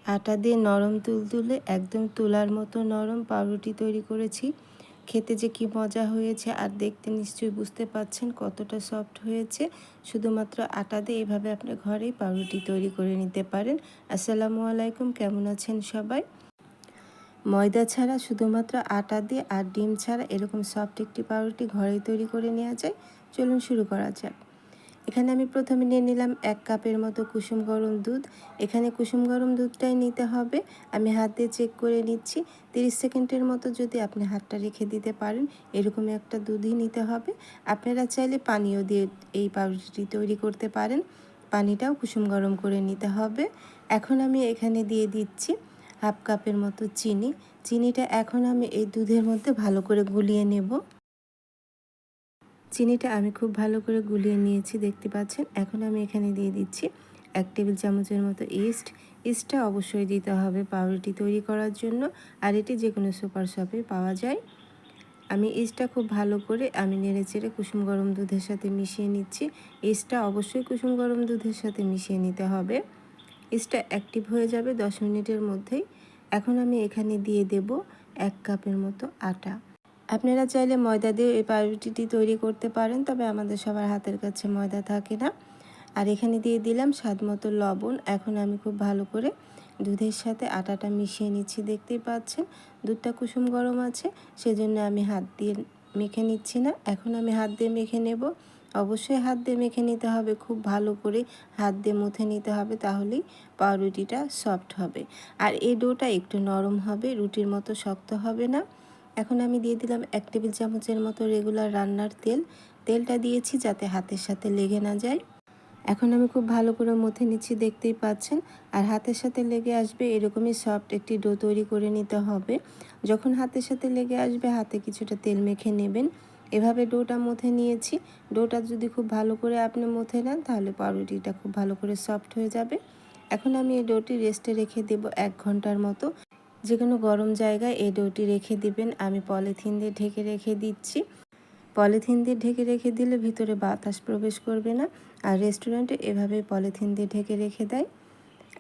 আটা দিয়ে নরম তুলতুলে একদম তুলার মতো নরম পাউরুটি তৈরি করেছি। খেতে যে কি মজা হয়েছে আর দেখতে নিশ্চয়ই বুঝতে পাচ্ছেন কতটা সফট হয়েছে। শুধুমাত্র আটা দিয়ে এভাবে আপনি ঘরেই পাউরুটি তৈরি করে নিতে পারেন। আসসালামু আলাইকুম, কেমন আছেন সবাই? ময়দা ছাড়া শুধুমাত্র আটা দিয়ে আর ডিম ছাড়া এরকম সফট একটি পাউরুটি ঘরেই তৈরি করে নেওয়া যায়। চলুন শুরু করা যাক। এখানে আমি প্রথমে নিয়ে নিলাম 1 কাপের মতো কুসুম গরম দুধ। এখানে কুসুম গরম দুধটাই নিতে হবে। আমি হাত দিয়ে চেক করে নিচ্ছি। 30 সেকেন্ডের মতো যদি আপনি হাতটা রেখে দিতে পারেন, এরকম একটা দুধই নিতে হবে। আপনারা চাইলে পানিও দিয়ে এই পাউরুটিটি তৈরি করতে পারেন। পানিটাও কুসুম গরম করে নিতে হবে। এখন আমি এখানে দিয়ে দিচ্ছি 1/2 কাপের মতো চিনি। চিনিটা এখন আমি এই দুধের মধ্যে ভালো করে গুলিয়ে নেব। চিনিটা আমি খুব ভালো করে গুলিয়ে নিয়েছি, দেখতে পাচ্ছেন। এখন আমি এখানে দিয়ে দিচ্ছি 1 টেবিল চামচের মতো ইস্ট। ইস্টটা অবশ্যই দিতে হবে পাউরুটি তৈরি করার জন্য, আর এটি যে কোনো সুপার শপে পাওয়া যায়। আমি ইস্টটা খুব ভালো করে আমি নেড়েচেড়ে কুসুম গরম দুধের সাথে মিশিয়ে নিচ্ছি। ইস্টটা অবশ্যই কুসুম গরম দুধের সাথে মিশিয়ে নিতে হবে। ইস্টটা অ্যাক্টিভ হয়ে যাবে 10 মিনিটের মধ্যেই। এখন আমি এখানে দিয়ে দেব 1 কাপের মতো আটা। আপনারা চাইলে ময়দা দিয়ে এই পাউরুটিটি তৈরি করতে পারেন, তবে আমাদের সবার হাতের কাছে ময়দা থাকে না। আর এখানে দিয়ে দিলাম স্বাদ মতো লবণ। এখন আমি খুব ভালো করে দুধের সাথে আটাটা মিশিয়ে নিচ্ছি, দেখতেই পাচ্ছেন। দুধটা কুসুম গরম আছে, সেজন্য আমি হাত দিয়ে মেখে নিচ্ছি না। এখন আমি হাত দিয়ে মেখে নেব। অবশ্যই হাত দিয়ে মেখে নিতে হবে, খুব ভালো করে হাত দিয়ে মুথে নিতে হবে, তাহলেই পাউরুটিটা সফট হবে। আর এই ডোটা একটু নরম হবে, রুটির মতো শক্ত হবে না। এখন আমি দিয়ে দিলাম 1 টেবিল চামচের মতো রেগুলার রান্নার তেল। তেলটা দিয়েছি যাতে হাতের সাথে লেগে না যায়। এখন আমি খুব ভালো করে মথে নিচ্ছি, দেখতেই পাচ্ছেন। আর হাতের সাথে লেগে আসবে এরকমই সফট একটি ডো তৈরি করে নিতে হবে। যখন হাতের সাথে লেগে আসবে, হাতে কিছুটা তেল মেখে নেবেন। এভাবে ডোটা মথে নিয়েছি। ডোটা যদি খুব ভালো করে আপনি মথে নেন, তাহলে পাউরুটিটা খুব ভালো করে সফট হয়ে যাবে। এখন আমি এই ডোটি রেস্টে রেখে দেব 1 ঘন্টার মতো। যে কোনো গরম জায়গায় এই ডোটি রেখে দিবেন। আমি পলিথিন দিয়ে ঢেকে রেখে দিচ্ছি। পলিথিন দিয়ে ঢেকে রেখে দিলে ভিতরে বাতাস প্রবেশ করবে না। আর রেস্টুরেন্টে এভাবেই পলিথিন দিয়ে ঢেকে রেখে দেয়।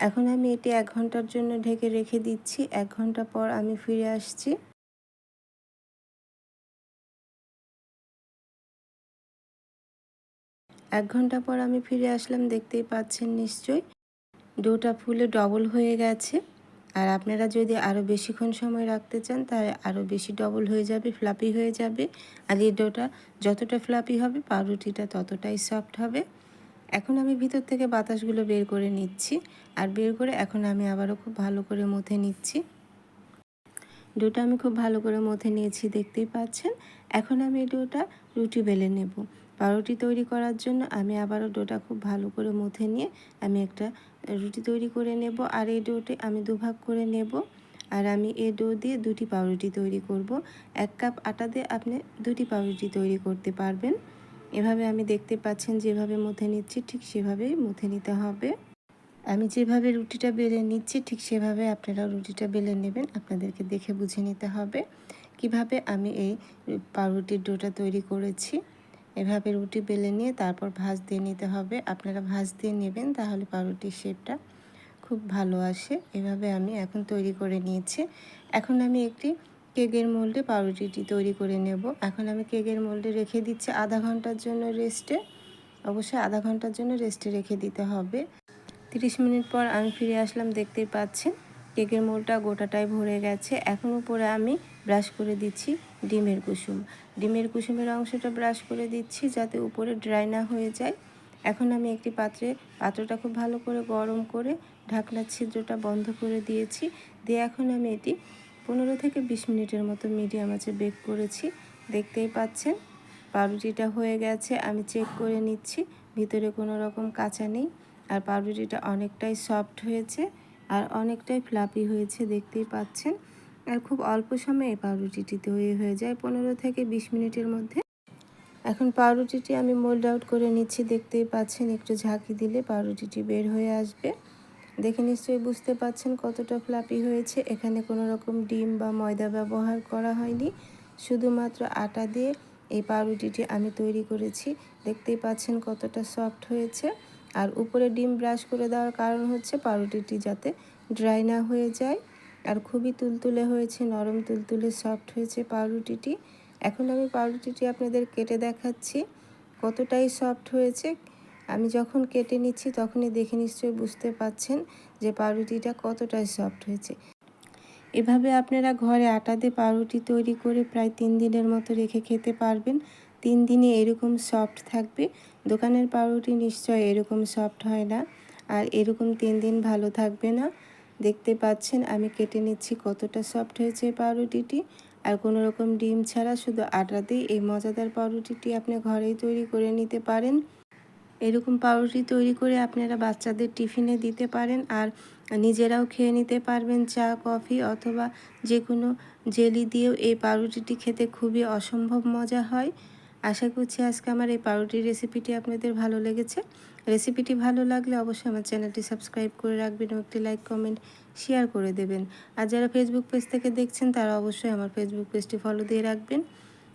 এখন আমি এটি 1 ঘন্টার জন্য ঢেকে রেখে দিচ্ছি। 1 ঘন্টা পর আমি ফিরে আসছি। 1 ঘন্টা পর আমি ফিরে আসলাম, দেখতেই পাচ্ছেন নিশ্চয়ই। ডোটা ফুলে ডবল হয়ে গেছে। আর আপনারা যদি আরও বেশিক্ষণ সময় রাখতে চান, তাহলে আরও বেশি ডবল হয়ে যাবে, ফ্লাপি হয়ে যাবে। আর এই ডোটা যতটা ফ্লাপি হবে, পাউরুটিটা ততটাই সফট হবে। এখন আমি ভিতর থেকে বাতাসগুলো বের করে নিচ্ছি। আর বের করে এখন আমি আবারও খুব ভালো করে মথে নিচ্ছি। ডোটা আমি খুব ভালো করে মথে নিয়েছি, দেখতেই পাচ্ছেন। এখন আমি এই ডোটা রুটি বেলে নেব। পাউরুটি তৈরি করার জন্য আমি আবারও ডোটা খুব ভালো করে মথে নিয়ে আমি একটা রুটি তৈরি করে নেব। আর এই ডোটি আমি দুভাগ করে নেব। আর আমি এই ডো দিয়ে 2টি পাউরুটি তৈরি করব। 1 কাপ আটা দিয়ে আপনি 2টি পাউরুটি তৈরি করতে পারবেন। এভাবে আমি দেখতে পাচ্ছেন যেভাবে মথে নিচ্ছি, ঠিক সেভাবেই মথে নিতে হবে। আমি যেভাবে রুটিটা বেলে নিচ্ছি, ঠিক সেভাবে আপনারা রুটিটা বেলে নেবেন। আপনাদেরকে দেখে বুঝে নিতে হবে কিভাবে আমি এই পাউরুটির ডোটা তৈরি করেছি। এভাবে রুটি বেলে নিয়ে তারপর ভাঁজ দিয়ে নিতে হবে। আপনারা ভাঁজ দিয়ে নেবেন, তাহলে পাউরুটির শেপটা খুব ভালো আসে। এভাবে আমি এখন তৈরি করে নিয়েছি। এখন আমি একটি কেকের মোল্ডে পাউরুটিটি তৈরি করে নেব। এখন আমি কেকের মোল্ডে রেখে দিচ্ছি আধা ঘন্টার জন্য রেস্টে। অবশ্যই আধা ঘন্টার জন্য রেস্টে রেখে দিতে হবে। 30 মিনিট পর আমি ফিরে আসলাম, দেখতেই পাচ্ছেন কেকের মোলটা গোটাটাই ভরে গেছে। এখন উপরে আমি ব্রাশ করে দিচ্ছি ডিমের কুসুম। ডিমের কুসুমের অংশটা ব্রাশ করে দিচ্ছি যাতে উপরে ড্রাই না হয়ে যায়। এখন আমি একটি পাত্রটা খুব ভালো করে গরম করে ঢাকনার ছিদ্রটা বন্ধ করে দিয়েছি। দিয়ে এখন আমি এটি 15 থেকে 20 মিনিটের মতো মিডিয়াম আঁচে বেক করেছি। দেখতেই পাচ্ছেন পাউরুটিটা হয়ে গেছে। আমি চেক করে নিচ্ছি ভিতরে কোনো রকম কাঁচা নেই। আর পাউরুটিটা অনেকটাই সফট হয়েছে আর অনেকটাই ফ্লাপি হয়েছে, দেখতেই পাচ্ছেন। আর খুব অল্প সময়ে এই পাউরুটিটি তৈরি হয়ে যায়, 15 থেকে 20 মিনিটের মধ্যে। এখন পাউরুটিটি আমি মোল্ড আউট করে নিচ্ছি, দেখতেই পাচ্ছেন। একটু ঝাঁকি দিলে পাউরুটিটি বের হয়ে আসবে। দেখে নিশ্চয়ই বুঝতে পাচ্ছেন কতটা ফ্লাপি হয়েছে। এখানে কোনো রকম ডিম বা ময়দা ব্যবহার করা হয়নি, শুধুমাত্র আটা দিয়ে এই পাউরুটিটি আমি তৈরি করেছি। দেখতেই পাচ্ছেন কতটা সফট হয়েছে। আর উপরে ডিম ব্রাশ করে দেওয়ার কারণ হচ্ছে পাউরুটিটি যাতে ড্রাই না হয়ে যায়। আর খুবই তুলতুলে হয়েছে, নরম তুলতুলে সফট হয়েছে পাউরুটিটি। এখন আমি পাউরুটিটি আপনাদের কেটে দেখাচ্ছি কতটাই সফট হয়েছে। আমি যখন কেটে নিচ্ছি তখনই দেখে নিশ্চয়ই বুঝতে পাচ্ছেন যে পাউরুটিটা কতটাই সফট হয়েছে। এভাবে আপনারা ঘরে আটা দিয়ে পাউরুটি তৈরি করে প্রায় 3 দিনের মতো রেখে খেতে পারবেন। 3 দিনে এরকম সফট থাকবে। দোকানের পাউরুটি নিশ্চয় এরকম সফট হয় না, আর এরকম 3 দিন ভালো থাকবে না। দেখতে পাচ্ছেন আমি কেটে নিচ্ছি কতটা সফট হয়েছে পাউরুটিটি। আর কোনো রকম ডিম ছাড়া শুধু আটা দিয়ে এই মজাদার পাউরুটিটি আপনি ঘরেই তৈরি করে নিতে পারেন। এরকম পাউরুটি তৈরি করে আপনারা বাচ্চাদের টিফিনে দিতে পারেন, আর নিজেরাও খেয়ে নিতে পারবেন চা, কফি অথবা যে কোনো জেলি দিয়েও। এই পাউরুটিটি খেতে খুবই অসম্ভব মজা হয়। আশা করছি আজকে আমার এই পাউরুটির রেসিপিটি আপনাদের ভালো লেগেছে। রেসিপিটি ভালো লাগলে অবশ্যই আমার চ্যানেলটি সাবস্ক্রাইব করে রাখবেন ও একটি লাইক, কমেন্ট, শেয়ার করে দেবেন। আর যারা ফেসবুক পেজ থেকে দেখছেন তারা অবশ্যই আমার ফেসবুক পেজটি ফলো দিয়ে রাখবেন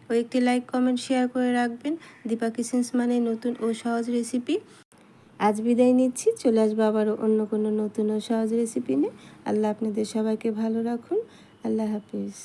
ও একটি লাইক, কমেন্ট, শেয়ার করে রাখবেন। দীপা কিচেন্স মানে নতুন ও সহজ রেসিপি। আজ বিদায় নিচ্ছি, চলে আসবো আবারও অন্য কোনো নতুন ও সহজ রেসিপি নিয়ে। আল্লাহ আপনাদের সবাইকে ভালো রাখুন। আল্লাহ হাফিজ।